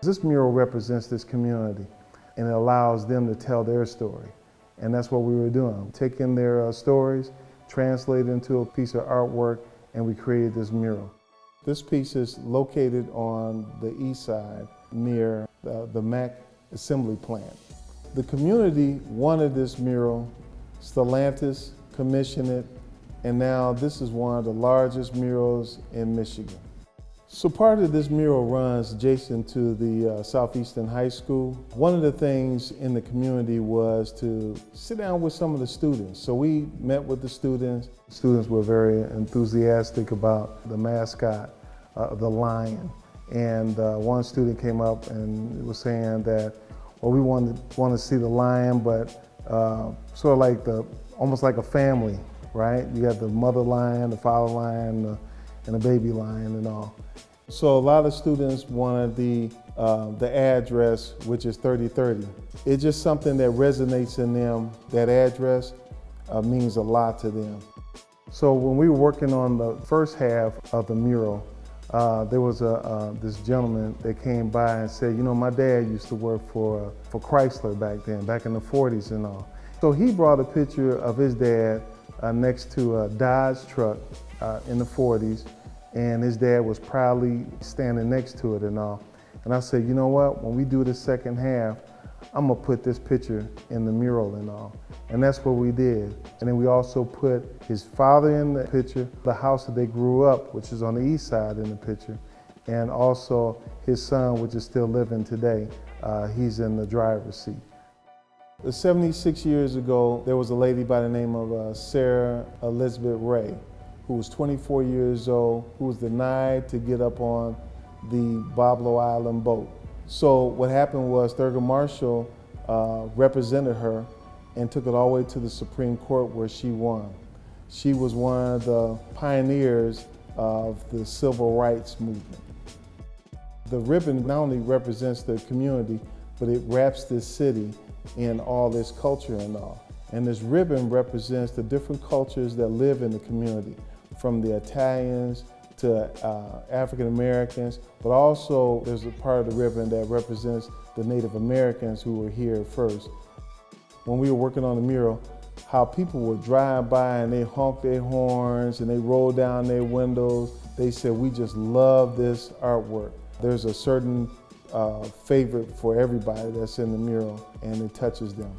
This mural represents this community, and it allows them to tell their story. And that's what we were doing, taking their stories, translated into a piece of artwork, and we created this mural. This piece is located on the east side near the Mack assembly plant. The community wanted this mural. Stellantis commissioned it, and now this is one of the largest murals in Michigan. So part of this mural runs adjacent to the Southeastern High School. One of the things in the community was to sit down with some of the students. So we met with the students. Students were very enthusiastic about the mascot, the lion. And one student came up and was saying that, well, we want to see the lion, but sort of like almost like a family, right? You got the mother lion, the father lion, and the baby lion and all. So a lot of students wanted the address, which is 3030. It's just something that resonates in them. That address means a lot to them. So when we were working on the first half of the mural, there was this gentleman that came by and said, you know, my dad used to work for Chrysler back then, back in the 40s and all. So he brought a picture of his dad next to a Dodge truck in the 40s, and his dad was proudly standing next to it and all. And I said, you know what, when we do the second half, I'm gonna put this picture in the mural and all. And that's what we did. And then we also put his father in the picture, the house that they grew up, which is on the east side in the picture, and also his son, which is still living today. He's in the driver's seat. 76 years ago, there was a lady by the name of Sarah Elizabeth Ray, who was 24 years old, who was denied to get up on the Boblo Island boat. So what happened was Thurgood Marshall represented her and took it all the way to the Supreme Court, where she won. She was one of the pioneers of the civil rights movement. The ribbon not only represents the community, but it wraps this city in all its culture and all. And this ribbon represents the different cultures that live in the community, from the Italians to African Americans, but also there's a part of the ribbon that represents the Native Americans who were here first. When we were working on the mural, how people would drive by and they honk their horns and they roll down their windows. They said, we just love this artwork. There's a certain favorite for everybody that's in the mural, and it touches them.